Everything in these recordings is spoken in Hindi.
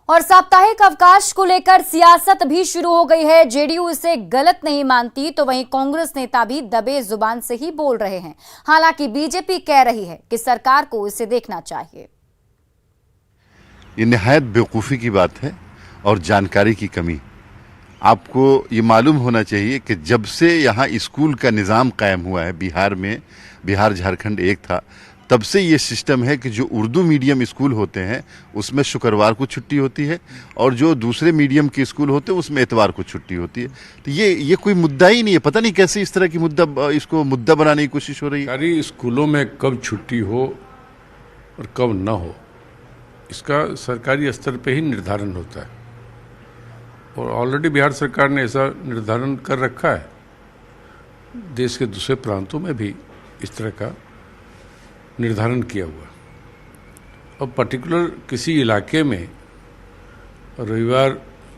और साप्ताहिक अवकाश को लेकर सियासत भी शुरू हो गई है। जेडीयू इसे गलत नहीं मानती तो वहीं कांग्रेस नेता भी दबे जुबान से ही बोल रहे हैं। हालांकि बीजेपी कह रही है कि सरकार को इसे देखना चाहिए। ये निहायत बेवकूफ़ी की बात है और जानकारी की कमी। आपको ये मालूम होना चाहिए कि जब से यहाँ स्कूल का निज़ाम कायम हुआ है बिहार में, बिहार झारखंड एक था, तब से ये सिस्टम है कि जो उर्दू मीडियम स्कूल होते हैं उसमें शुक्रवार को छुट्टी होती है और जो दूसरे मीडियम के स्कूल होते हैं उसमें इतवार को छुट्टी होती है। तो ये कोई मुद्दा ही नहीं है। पता नहीं कैसे इस तरह की इसको मुद्दा बनाने की कोशिश हो रही है। सरकारी स्कूलों में कब छुट्टी हो और कब न हो, इसका सरकारी स्तर पे ही निर्धारण होता है और ऑलरेडी बिहार सरकार ने ऐसा निर्धारण कर रखा है। देश के दूसरे प्रांतों में भी इस तरह का निर्धारण किया हुआ। अब पर्टिकुलर किसी इलाके में रविवार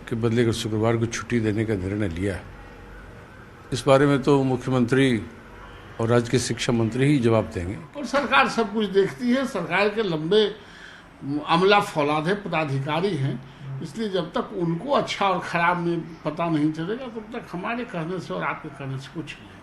के बदले अगर शुक्रवार को छुट्टी देने का निर्णय लिया है, इस बारे में तो मुख्यमंत्री और राज्य के शिक्षा मंत्री ही जवाब देंगे। और सरकार सब कुछ देखती है। सरकार के लंबे अमला फौलाद है, पदाधिकारी हैं, इसलिए जब तक उनको अच्छा और खराब में पता नहीं चलेगा तब तक हमारे कहने से और आपके कहने से कुछ नहीं।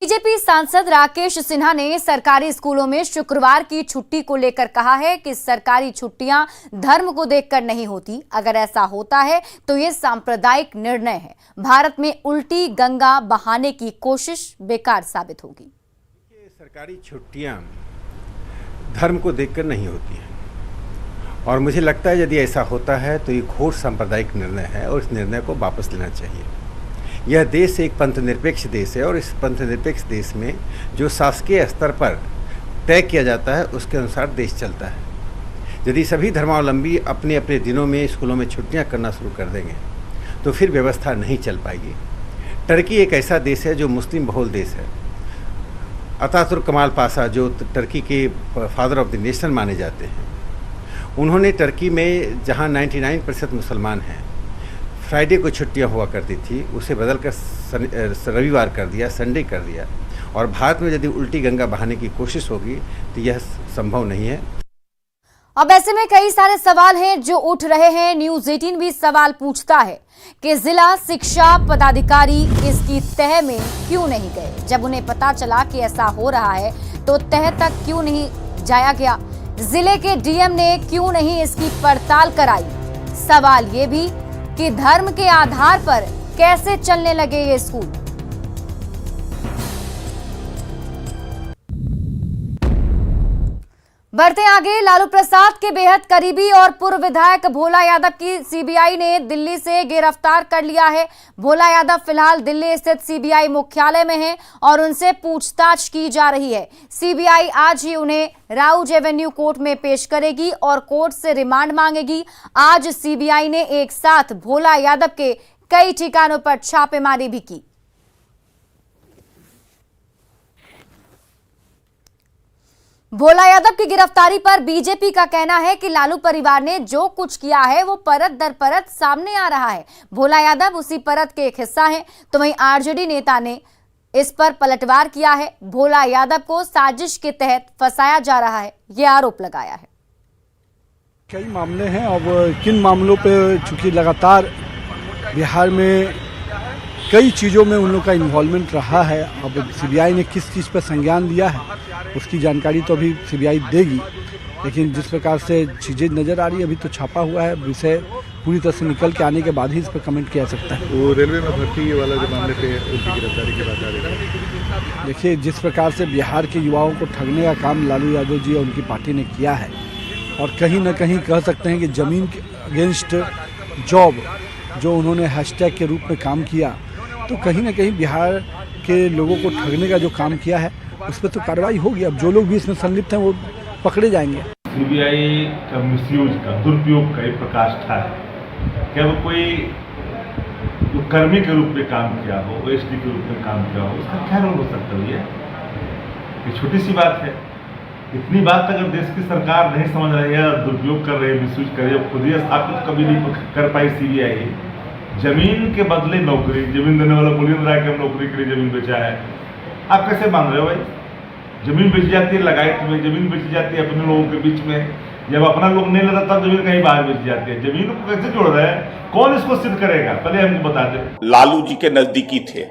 बीजेपी सांसद राकेश सिन्हा ने सरकारी स्कूलों में शुक्रवार की छुट्टी को लेकर कहा है कि सरकारी छुट्टियां धर्म को देखकर नहीं होती। अगर ऐसा होता है तो ये सांप्रदायिक निर्णय है। भारत में उल्टी गंगा बहाने की कोशिश बेकार साबित होगी। सरकारी छुट्टियां धर्म को देखकर नहीं होती हैं और मुझे लगता है यदि ऐसा होता है तो ये घोर सांप्रदायिक निर्णय है और इस निर्णय को वापस लेना चाहिए। यह देश एक पंथ निरपेक्ष देश है और इस पंथ निरपेक्ष देश में जो शासकीय स्तर पर तय किया जाता है उसके अनुसार देश चलता है। यदि सभी धर्मावलंबी अपने अपने दिनों में स्कूलों में छुट्टियां करना शुरू कर देंगे तो फिर व्यवस्था नहीं चल पाएगी। टर्की एक ऐसा देश है जो मुस्लिम बहुल देश है। अतातुर्क कमाल पाशा जो टर्की के फादर ऑफ द नेशन माने जाते हैं, उन्होंने टर्की में जहां 99% मुसलमान हैं, फ्राइडे को छुट्टियां हुआ करती थी उसे बदलकर रविवार कर दिया, संडे कर दिया। और भारत में यदि उल्टी गंगा बहाने की कोशिश होगी तो यह संभव नहीं है। अब ऐसे में कई सारे सवाल हैं जो उठ रहे हैं। न्यूज़ 18 भी सवाल पूछता है कि जिला शिक्षा पदाधिकारी इसकी तह में क्यों नहीं गए। जब उन्हें पता चला कि ऐसा हो रहा है तो तह तक क्यों नहीं जाया गया। जिले के डीएम ने क्यों नहीं इसकी पड़ताल कराई। सवाल ये भी कि धर्म के आधार पर कैसे चलने लगे ये स्कूल। बढ़ते आगे, लालू प्रसाद के बेहद करीबी और पूर्व विधायक भोला यादव की सीबीआई ने दिल्ली से गिरफ्तार कर लिया है। भोला यादव फिलहाल दिल्ली स्थित सीबीआई मुख्यालय में हैं और उनसे पूछताछ की जा रही है। सीबीआई आज ही उन्हें राउज एवेन्यू कोर्ट में पेश करेगी और कोर्ट से रिमांड मांगेगी। आज सीबीआई ने एक साथ भोला यादव के कई ठिकानों पर छापेमारी भी की। भोला यादव की गिरफ्तारी पर बीजेपी का कहना है कि लालू परिवार ने जो कुछ किया है वो परत दर परत सामने आ रहा है। भोला यादव उसी परत के एक हिस्सा है। तो वहीं आरजेडी नेता ने इस पर पलटवार किया है। भोला यादव को साजिश के तहत फंसाया जा रहा है, ये आरोप लगाया है। कई मामले हैं। अब किन मामलों पे, चूंकि लगातार बिहार में कई चीज़ों में उन लोग का इन्वॉल्वमेंट रहा है, अब सीबीआई ने किस चीज़ पर संज्ञान लिया है उसकी जानकारी तो अभी सीबीआई देगी। लेकिन जिस प्रकार से चीज़ें नज़र आ रही है, अभी तो छापा हुआ है, विषय पूरी तरह से निकल के आने के बाद ही इस पर कमेंट किया जा सकता है। वो रेलवे में भर्ती वाला जो मामले पे उनकी गिरफ्तारी की बात आ रही है। देखिए, जिस प्रकार से बिहार के युवाओं को ठगने का काम लालू यादव जी और उनकी पार्टी ने किया है और कहीं ना कहीं कह सकते हैं कि ज़मीन के अगेंस्ट जॉब जो उन्होंने हैशटैग के रूप में काम किया, तो कहीं ना कहीं बिहार के लोगों को ठगने का जो काम किया है उस पर तो कार्रवाई होगी। अब जो लोग भी इसमें संलिप्त हैं वो पकड़े जाएंगे। सीबीआई का मिसयूज का, दुरुपयोग का एक प्रकाष्ठा है। क्या वो कोई कर्मी के रूप में काम किया हो, ओएसडी के रूप में काम किया हो, उसका क्या रोल हो सकता है? ये छोटी सी बात है। इतनी बात अगर देश की सरकार नहीं समझ रही है, दुरुपयोग कर रही है, मिसयूज कर रही है, खुद ही स्थापित कभी नहीं कर पाई सीबीआई। जमीन के बदले नौकरी, जमीन देने वाला पुलिंद राय के हम नौकरी के लिए जमीन बेचा है। आप कैसे मान रहे हो भाई? जमीन बेची जाती है लगायत में, जमीन बेची जाती है अपने लोगों के बीच में, जब अपना लोग नहीं लेता तब जमीन कहीं बाहर बेच जाती है। जमीन को कैसे जोड़ रहे हैं, कौन इसको सिद्ध करेगा, पहले हमको बता दे। लालू जी के नजदीकी थे,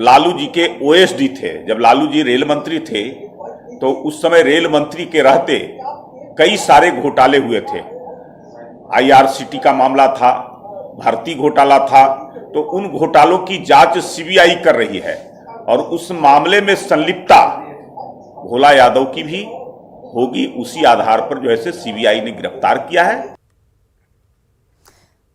लालू जी के ओएसडी थे। जब लालू जी रेल मंत्री थे तो उस समय रेल मंत्री के रहते कई सारे घोटाले हुए थे। आईआरसीटी का मामला था, भारतीय घोटाला था, तो उन घोटालों की जांच सीबीआई कर रही है और उस मामले में संलिप्तता भोला यादव की भी होगी। उसी आधार पर जो है सीबीआई ने गिरफ्तार किया है।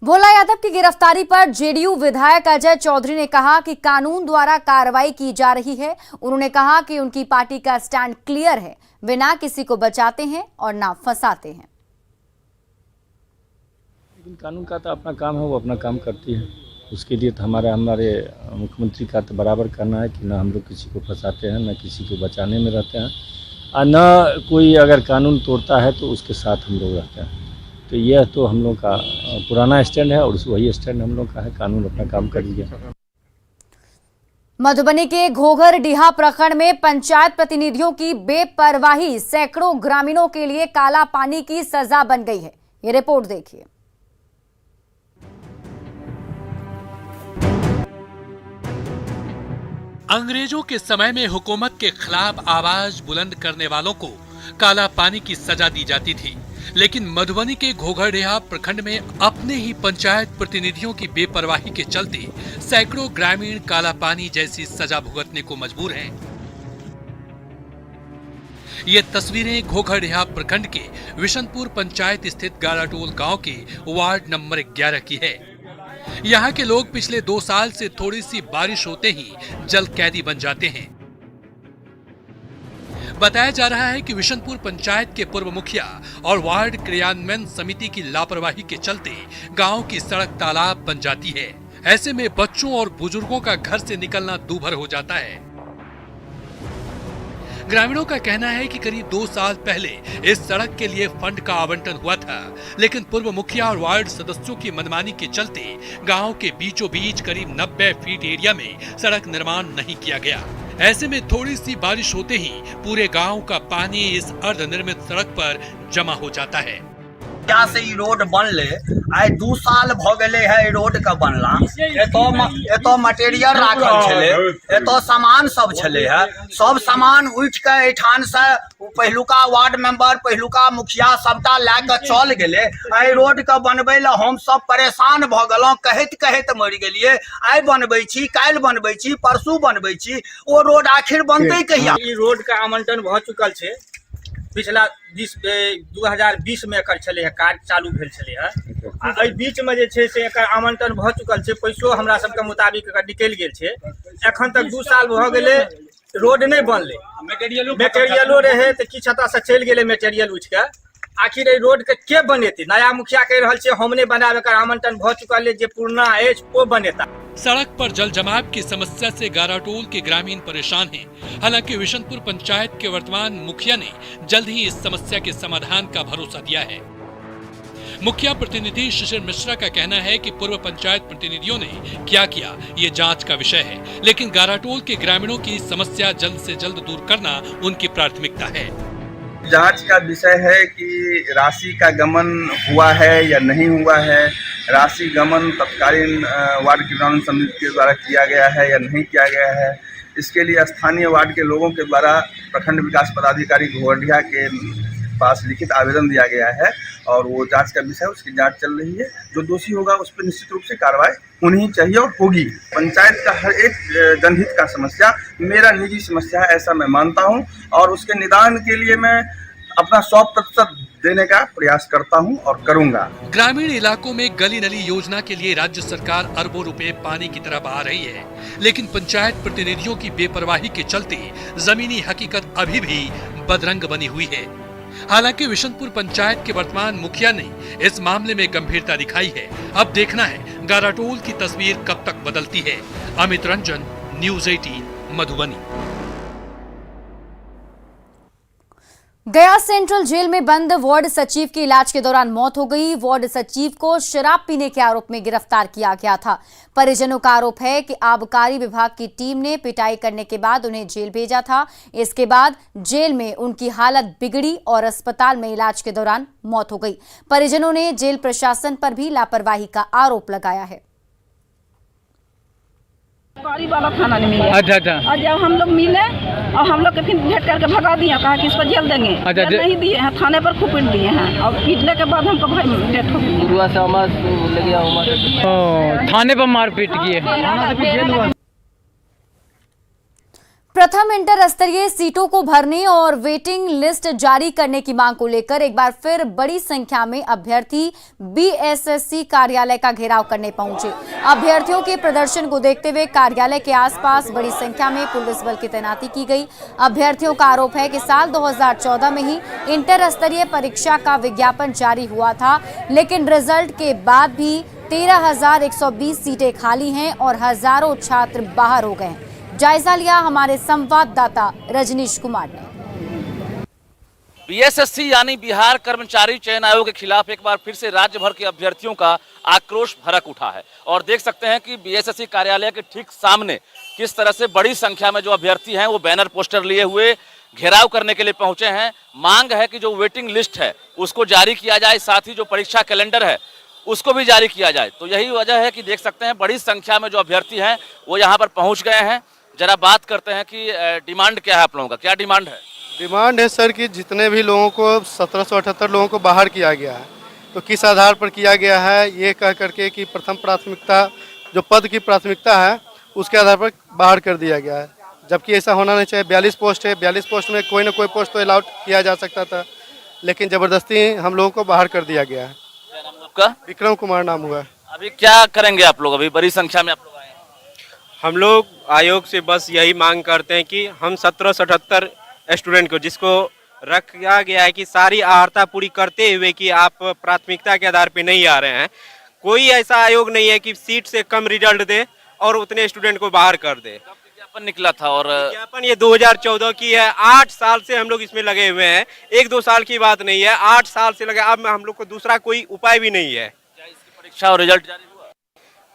भोला यादव की गिरफ्तारी पर जेडीयू विधायक अजय चौधरी ने कहा कि कानून द्वारा कार्रवाई की जा रही है। उन्होंने कहा कि उनकी पार्टी का स्टैंड क्लियर है, वे ना किसी को बचाते हैं और ना फंसाते हैं। लेकिन कानून का तो अपना काम है, वो अपना काम करती है। उसके लिए तो हमारे मुख्यमंत्री का तो बराबर करना है कि ना हम लोग किसी को फंसाते हैं, ना किसी को बचाने में रहते हैं, और न कोई अगर कानून तोड़ता है तो उसके साथ हम लोग रहते हैं। तो यह तो हम लोग का पुराना स्टैंड है और वही स्टैंड हम लोग का है। कानून अपना काम करिए। मधुबनी के घोघरडीहा प्रखंड में पंचायत प्रतिनिधियों की बेपरवाही सैकड़ों ग्रामीणों के लिए काला पानी की सजा बन गई है। ये रिपोर्ट देखिए। अंग्रेजों के समय में हुकूमत के खिलाफ आवाज बुलंद करने वालों को काला पानी की सजा दी जाती थी, लेकिन मधुबनी के घोघरडीहा प्रखंड में अपने ही पंचायत प्रतिनिधियों की बेपरवाही के चलते सैकड़ों ग्रामीण काला पानी जैसी सजा भुगतने को मजबूर हैं। ये तस्वीरें घोघरडीहा प्रखंड के विशनपुर पंचायत स्थित गाराटोल गांव के वार्ड नंबर 11 की है। यहाँ के लोग पिछले 2 साल से थोड़ी सी बारिश होते ही जल कैदी बन जाते हैं। बताया जा रहा है कि विशनपुर पंचायत के पूर्व मुखिया और वार्ड क्रियान्वयन समिति की लापरवाही के चलते गांव की सड़क तालाब बन जाती है। ऐसे में बच्चों और बुजुर्गों का घर से निकलना दूभर हो जाता है। ग्रामीणों का कहना है कि करीब 2 साल पहले इस सड़क के लिए फंड का आवंटन हुआ था, लेकिन पूर्व मुखिया और वार्ड सदस्यों की मनमानी के चलते गांव के बीचों बीच करीब 90 फीट एरिया में सड़क निर्माण नहीं किया गया। ऐसे में थोड़ी सी बारिश होते ही पूरे गांव का पानी इस अर्धनिर्मित सड़क पर जमा हो जाता है। यहाँ से ई रोड बनले आई 2 साल भ गए है। रोड का बनला एतो मटेरियल राखल छले, एतो सामान सब छले है। सब सामान उठ के एठान से पहलुका वार्ड मेंबर, पहलुका मुखिया सबटा ला के चल गेले। आई रोड के बनबे ला हम सब परेशान भ गेलौं, कहत कहत मर गेलिए। आई बनबै छी, काल बनबै छी, परसू बनबै छी, ओ रोड आखिर बनतै कहिया? ई रोड का आवंटन भ चुकल छै। पिछला 2020 में एकर छले है, कार्य चालू भेल छले है। एहि बीच में जे छै से एकर आवंटन भ चुकल छै, पैसो हमरा सबके मुताबिक एकर निकल गेल छै। एखन तक 2 साल भ गेले, रोड नहीं बनले। मेटेरियलो रहे तो किछ हता से चल गेले मेटेरियल उठ के। आखिर ए रोड के बनेते? नया मुखिया कह रहल छै हम नहीं बनावे, एकर आवंटन भ चुकल है, जे पुराना है वो बनेता। सड़क पर जल जमाव की समस्या से गाराटोल के ग्रामीण परेशान हैं। हालांकि विशनपुर पंचायत के वर्तमान मुखिया ने जल्द ही इस समस्या के समाधान का भरोसा दिया है। मुखिया प्रतिनिधि शिशिर मिश्रा का कहना है कि पूर्व पंचायत प्रतिनिधियों ने क्या किया ये जांच का विषय है, लेकिन गाराटोल के ग्रामीणों की समस्या जल्द से जल्द दूर करना उनकी प्राथमिकता है। जांच का विषय है कि राशि का गमन हुआ है या नहीं हुआ है, राशि गमन तत्कालीन वार्ड क्रियान्वयन समिति के द्वारा किया गया है या नहीं किया गया है। इसके लिए स्थानीय वार्ड के लोगों के द्वारा प्रखंड विकास पदाधिकारी घोघरडीहा के पास लिखित आवेदन दिया गया है और वो जांच का विषय, उसकी जांच चल रही है। जो दोषी होगा उस पर निश्चित रूप से कार्रवाई होनी चाहिए और होगी। पंचायत का हर एक जनहित का समस्या मेरा निजी समस्या है, ऐसा मैं मानता हूं और उसके निदान के लिए मैं अपना 100% देने का प्रयास करता हूं और करूंगा। ग्रामीण इलाकों में गली नली योजना के लिए राज्य सरकार अरबों रुपए पानी की तरह बहा रही है, लेकिन पंचायत प्रतिनिधियों की बेपरवाही के चलते जमीनी हकीकत अभी भी बदरंग बनी हुई है। हालांकि विशनपुर पंचायत के वर्तमान मुखिया ने इस मामले में गंभीरता दिखाई है। अब देखना है गाराटोल की तस्वीर कब तक बदलती है। अमित रंजन, न्यूज़ 18 मधुबनी। गया सेंट्रल जेल में बंद वार्ड सचिव की इलाज के दौरान मौत हो गई। वार्ड सचिव को शराब पीने के आरोप में गिरफ्तार किया गया था। परिजनों का आरोप है कि आबकारी विभाग की टीम ने पिटाई करने के बाद उन्हें जेल भेजा था। इसके बाद जेल में उनकी हालत बिगड़ी और अस्पताल में इलाज के दौरान मौत हो गई। परिजनों ने जेल प्रशासन पर भी लापरवाही का आरोप लगाया है। वाला खाना नहीं मिला। अच्छा। और जब हम लोग मिले और हम लोग के फिर भेंट करके भगा दिए, कहा कि इसको जेल देंगे। अच्छा। नहीं दिए हैं, थाने पर खूब पीट दिए हैं और पीटने के बाद हमको भाई डेथ हो गई। थाने पर मारपीट किए। प्रथम इंटर स्तरीय सीटों को भरने और वेटिंग लिस्ट जारी करने की मांग को लेकर एक बार फिर बड़ी संख्या में अभ्यर्थी बीएसएससी कार्यालय का घेराव करने पहुंचे। अभ्यर्थियों के प्रदर्शन को देखते हुए कार्यालय के आसपास बड़ी संख्या में पुलिस बल की तैनाती की गई। अभ्यर्थियों का आरोप है कि साल 2014 में ही इंटर स्तरीय परीक्षा का विज्ञापन जारी हुआ था, लेकिन रिजल्ट के बाद भी 13,120 सीटें खाली हैं और हजारों छात्र बाहर हो गए। जायजा लिया हमारे संवाददाता रजनीश कुमार ने। बीएसएससी यानी बिहार कर्मचारी चयन आयोग के खिलाफ एक बार फिर से राज्य भर के अभ्यर्थियों का आक्रोश भड़क उठा है और देख सकते हैं कि बीएसएससी कार्यालय के ठीक सामने किस तरह से बड़ी संख्या में जो अभ्यर्थी हैं वो बैनर पोस्टर लिए हुए घेराव करने के लिए पहुंचे हैं। मांग है कि जो वेटिंग लिस्ट है उसको जारी किया जाए, साथ ही जो परीक्षा कैलेंडर है उसको भी जारी किया जाए। तो यही वजह है कि देख सकते हैं बड़ी संख्या में जो अभ्यर्थी हैं वो यहाँ पर पहुँच गए हैं। जरा बात करते हैं कि डिमांड क्या है आप लोगों का, क्या डिमांड है? डिमांड है सर कि जितने भी लोगों को 1778 लोगों को बाहर किया गया है, तो किस आधार पर किया गया है ये कह करके कि प्रथम प्राथमिकता जो पद की प्राथमिकता है उसके आधार पर बाहर कर दिया गया है, जबकि ऐसा होना नहीं चाहिए। 42 पोस्ट है, 42 पोस्ट में कोई ना कोई पोस्ट तो अलाउड किया जा सकता था, लेकिन ज़बरदस्ती हम लोगों को बाहर कर दिया गया है। क्या नाम आपका? विक्रम कुमार नाम हुआ है। अभी क्या करेंगे आप लोग? अभी बड़ी संख्या में आप लोग आए हैं। हम लोग आयोग से बस यही मांग करते हैं कि हम 1778 स्टूडेंट को जिसको रखा गया है कि सारी अहर्ता पूरी करते हुए कि आप प्राथमिकता के आधार पे नहीं आ रहे हैं, कोई ऐसा आयोग नहीं है कि सीट से कम रिजल्ट दे और उतने स्टूडेंट को बाहर कर दे। विज्ञापन निकला था और विज्ञापन ये 2014 की है। 8 साल से हम लोग इसमें लगे हुए हैं, 1-2 साल की बात नहीं है, 8 साल से लगे। अब हम लोग को दूसरा कोई उपाय भी नहीं है। क्या इसकी परीक्षा और रिजल्ट जारी हुआ?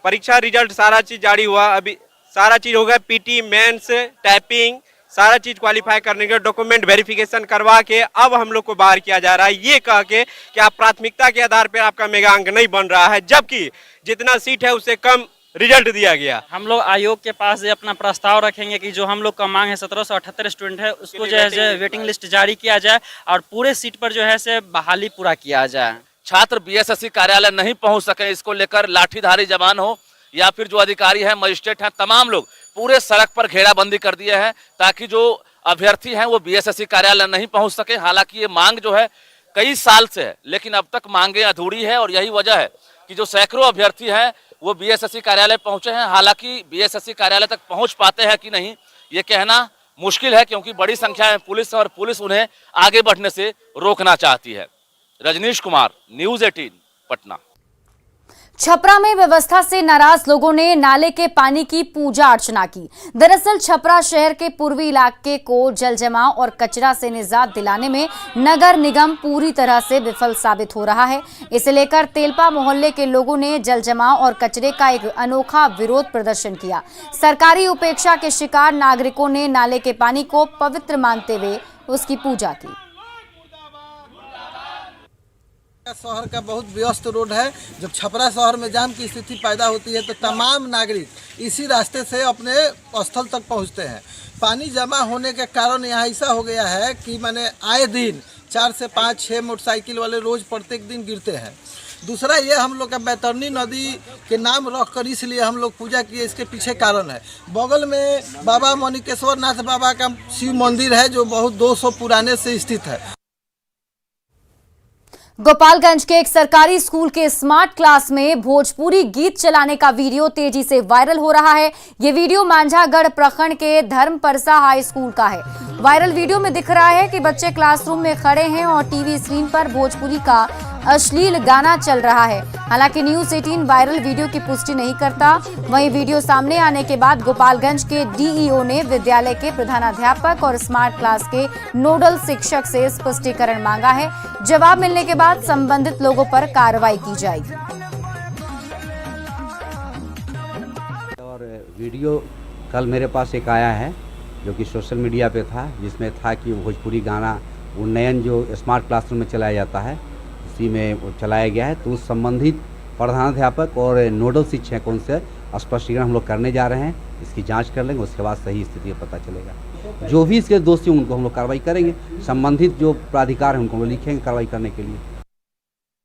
परीक्षा रिजल्ट सारा चीज जारी हुआ, अभी सारा चीज हो गया। पीटी, मेंस, टाइपिंग सारा चीज क्वालिफाई करने के डॉक्यूमेंट वेरिफिकेशन करवा के अब हम लोग को बाहर किया जा रहा है, ये कह के कि आप प्राथमिकता के आधार पर आपका मेगा अंक नहीं बन रहा है, जबकि जितना सीट है उससे कम रिजल्ट दिया गया। हम लोग आयोग के पास अपना प्रस्ताव रखेंगे कि जो हम लोग का मांग है 1778 स्टूडेंट है उसको जो है वेटिंग लिस्ट जारी किया जाए और पूरे सीट पर जो है से बहाली पूरा किया जाए। छात्र बीएसएससी कार्यालय नहीं पहुंच सके, इसको लेकर लाठीधारी जवान हो या फिर जो अधिकारी हैं, मजिस्ट्रेट हैं, तमाम लोग पूरे सड़क पर घेराबंदी कर दिए हैं ताकि जो अभ्यर्थी हैं वो बीएसएससी कार्यालय नहीं पहुंच सके। हालांकि ये मांग जो है कई साल से है, लेकिन अब तक मांगे अधूरी है और यही वजह है कि जो सैकड़ों अभ्यर्थी हैं वो बीएसएससी कार्यालय पहुंचे हैं। हालांकि बीएसएससी कार्यालय तक पहुंच पाते हैं कि नहीं ये कहना मुश्किल है, क्योंकि बड़ी संख्या में पुलिस है और पुलिस उन्हें आगे बढ़ने से रोकना चाहती है। रजनीश कुमार, न्यूज़ 18 पटना। छपरा में व्यवस्था से नाराज लोगों ने नाले के पानी की पूजा अर्चना की। दरअसल छपरा शहर के पूर्वी इलाके को जल जमाव और कचरा से निजात दिलाने में नगर निगम पूरी तरह से विफल साबित हो रहा है। इसे लेकर तेलपा मोहल्ले के लोगों ने जल जमाव और कचरे का एक अनोखा विरोध प्रदर्शन किया। सरकारी उपेक्षा के शिकार नागरिकों ने नाले के पानी को पवित्र मानते हुए उसकी पूजा की। शहर का बहुत व्यस्त रोड है। जब छपरा शहर में जाम की स्थिति पैदा होती है तो तमाम नागरिक इसी रास्ते से अपने स्थल तक पहुंचते हैं। पानी जमा होने के कारण यहाँ ऐसा हो गया है कि मैंने आए दिन 4 से 5-6 मोटरसाइकिल वाले रोज प्रत्येक दिन गिरते हैं। दूसरा ये हम लोग का बैतरनी नदी के नाम रख कर इसलिए हम लोग पूजा किए, इसके पीछे कारण है। बगल में बाबा मणिकेश्वर नाथ बाबा का शिव मंदिर है जो बहुत 200 पुराने से स्थित है। गोपालगंज के एक सरकारी स्कूल के स्मार्ट क्लास में भोजपुरी गीत चलाने का वीडियो तेजी से वायरल हो रहा है। ये वीडियो मांझागढ़ प्रखंड के धर्म परसा हाई स्कूल का है। वायरल वीडियो में दिख रहा है कि बच्चे क्लासरूम में खड़े हैं और टीवी स्क्रीन पर भोजपुरी का अश्लील गाना चल रहा है। हालांकि न्यूज 18 वायरल वीडियो की पुष्टि नहीं करता। वहीं वीडियो सामने आने के बाद गोपालगंज के डीईओ ने विद्यालय के प्रधानाध्यापक और स्मार्ट क्लास के नोडल शिक्षक से स्पष्टीकरण मांगा है। जवाब मिलने के बाद संबंधित लोगों पर कार्रवाई की जाएगी। और वीडियो कल मेरे पास एक आया है जो कि सोशल मीडिया पे था, जिसमें था कि भोजपुरी गाना उन्नयन जो स्मार्ट क्लासरूम में चलाया जाता है इसी में वो चलाया गया है। तो उस संबंधित प्रधानाध्यापक और नोडल शिक्षकों से स्पष्टीकरण हम लोग करने जा रहे हैं। इसकी जांच कर लेंगे, उसके बाद सही स्थिति का पता चलेगा। जो भी इसके दोषी उनको हम लोग कार्रवाई करेंगे। संबंधित जो प्राधिकार हैं उनको हम लोग लिखेंगे कार्रवाई करने के लिए।